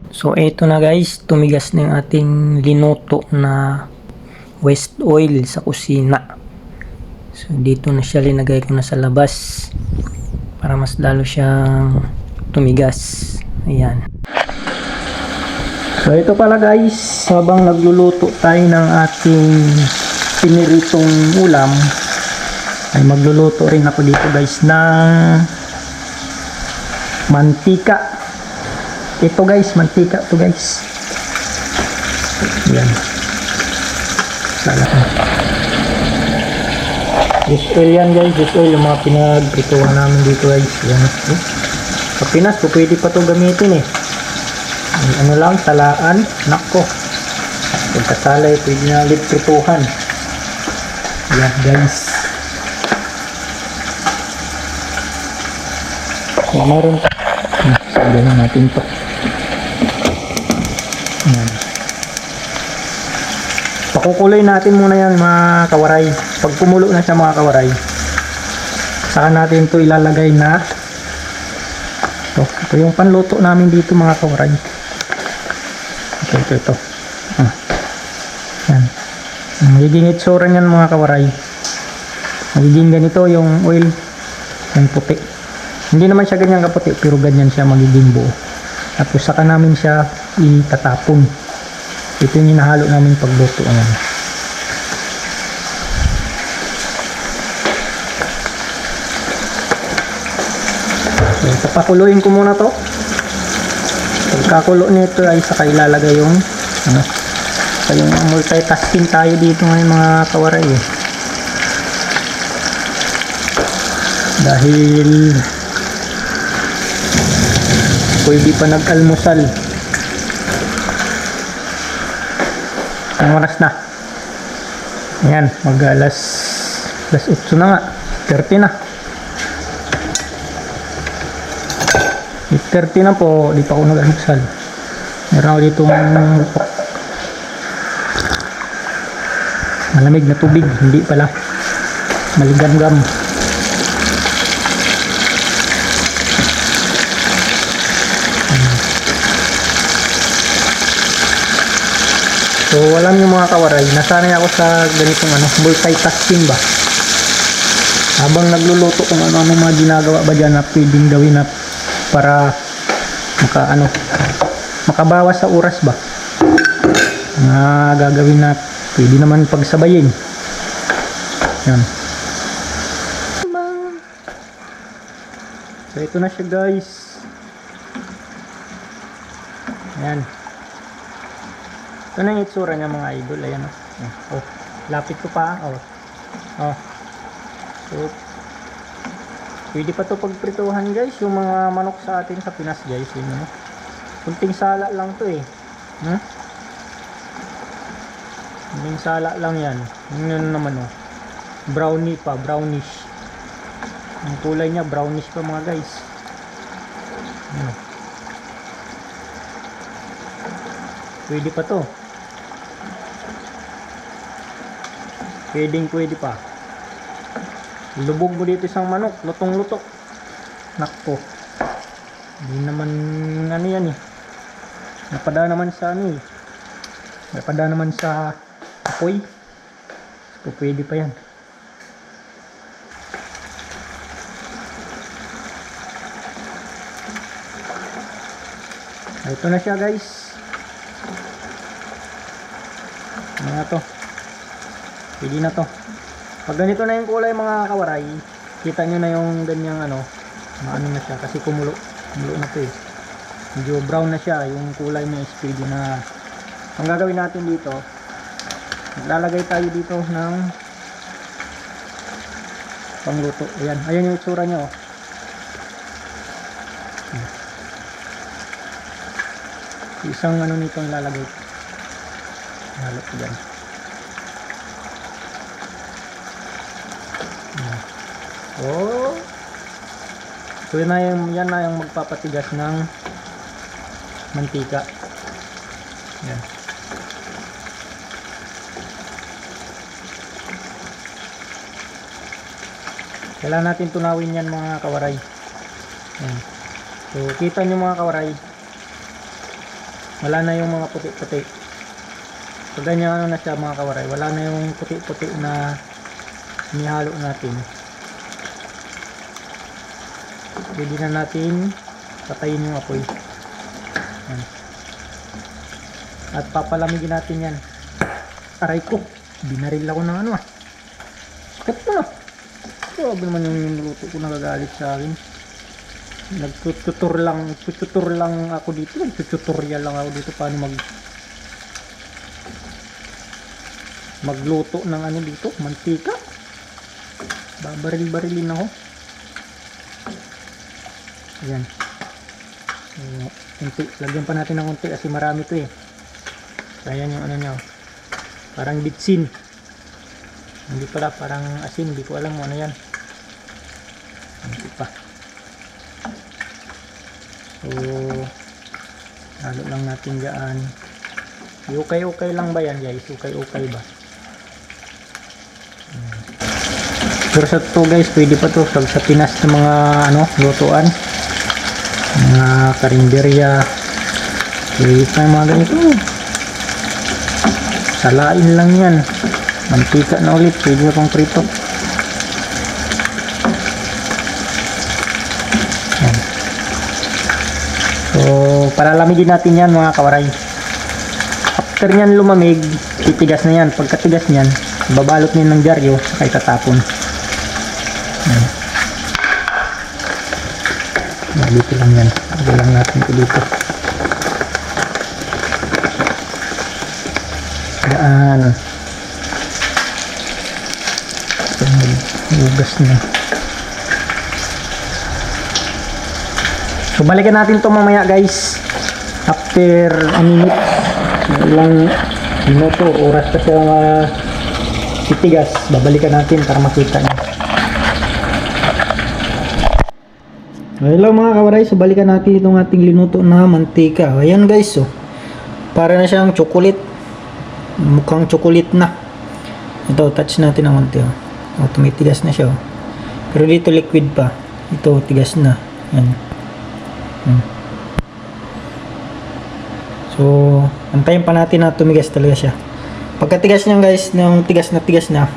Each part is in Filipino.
So eto na guys, tumigas na yung ating linuto na waste oil sa kusina. So dito na siya, linagay ko na sa labas para mas lalo siyang tumigas. Ayan. So ito pala guys, habang nagluluto tayo ng ating piniritong ulam, ay magluluto rin ako dito guys ng mantika. Ito guys, mantika to guys. Yan. Salat. This oil yan guys, this oil yung mga pinagprituhan namin dito guys. Yan. Sa Pinas, pwede pa to gamitin eh. Ano lang, talaan. Nako. Pagkasalay, pwede na ulit prituhan. Yan guys. So, meron. Sabihin natin to. Yan. Pakukuloy natin muna yan mga kawaray. Pag kumulo na siya mga kawaray, saka natin to ilalagay na ito yung panluto namin dito mga kawaray. Ito. Yan. Magiging itsura niyan mga kawaray. Magiging ganito yung oil, yung puti. Hindi naman siya ganyan kaputi, pero ganyan siya magiging buo. Tapos saka namin siya itatapon. Ito yung hinahalo namin pagluto ngayon. So, papakuluin ko muna to. Pagkakulo nito ay saka ilalagay yung yung multitasking tayo dito ngayon mga kawaray eh. Dahil pwede pa nag-almusal. Ang oras na. Ayan, mag-alas 8 na nga. 30 na. 8:30 na po. Di pa ako nag-almusal. Meron ako dito malamig na tubig. Hindi pala. Maligam-gam. So alam niyo mga kawaray, nasanay ako sa ganitong multitasking ba. Habang nagluluto kung ano mga ginagawa ba diyan na pwedeng gawin na para makabawas sa oras ba. Gagawin na pwede naman pagsabayin. Yan. So ito na siya guys. Ayan. Ito na yung itsura niya mga idol. Ayan oh. Lapit ko pa. Oh. So, pwede pa to pagprituhan guys. Yung mga manok sa atin sa Pinas guys. Yun, kunting sala lang to eh. Kunting sala lang yan. Yun naman oh. Brownie pa. Brownish. Ang kulay niya brownish pa mga guys. Pwede pa to. Pwede pa. Lubog mo dito isang manok, lutong-luto. Nakpo. Hindi naman yan eh. Napada naman sa Napada naman sa apoy. So, pwede pa yan. Ito na siya guys. Ano na to? Pwede na to. Pag ganito na yung kulay mga kawaray, kita nyo na yung ganyang maano na siya kasi kumulo na to eh. Medyo brown na siya yung kulay niya is pwede na. Ang gagawin natin dito, maglalagay tayo dito ng pangluto. Ayan yung itsura niya oh. Isang nito ang lalagay. Halo ko dyan. Oh. So yan na yung magpapatigas ng mantika. Yan. Kailangan natin tunawin yan mga kawaray. Yan. So kita nyo mga kawaray, wala na yung mga puti-puti. Pag ganyan ano na siya mga kawaray, wala na yung puti-puti na inihalo natin. Pwede na natin patayin yung apoy. Yan. At papalamigin natin yan. Aray ko, binaril ako ng ano ah. Sakit po na. Grabe naman yung luto ko, nagagalit sa akin. Nagtututor lang ako dito. Nagtututorial lang ako dito paano magluto ng ano dito, mantika. Babaril-barilin ako. Ayan. So, lagyan pa natin ng konti kasi marami to eh. So, ayan yung ano nyo. Parang bitsin. Hindi pala, parang asin. Hindi ko alam ano yan. Hindi pa. So, halo lang natin dyan. Okay lang ba yan guys? Okay ba? Pero sa to guys, pwede pa to sa Pinas ng mga ano, lutuan. Mga karinderya. Pwede pa yung mga ganito. Salain lang yan. Mantika na ulit. Pwede na pang prito. Yan. So, palalamigin natin yan mga kawaray. After nyan lumamig, titigas na yan. Pagkatigas nyan, babalot nyo ng dyaryo, saka itatapon. Yan. Dito lang yan. Lagyan lang natin ito dito. Daan. Hugas na. So balikan natin ito mamaya guys. After a minute. Ilang minuto, oras pa siya titigas. Babalikan natin para makita niyo. Hello mga kawaray, so balikan natin itong ating linuto na mantika. Ayan guys, so para na siyang chocolate. Mukhang chocolate na. Ito, touch natin ng konti. Oh, tumitigas na siya. Oh. Pero dito liquid pa. Ito, tigas na. Yan. So, antayin pa natin na tumigas talaga siya. Pagkatigas niya guys, ng tigas na,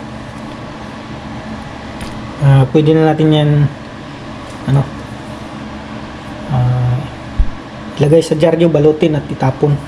pwede na natin yan ilagay sa dyaryo, balutin at itapon.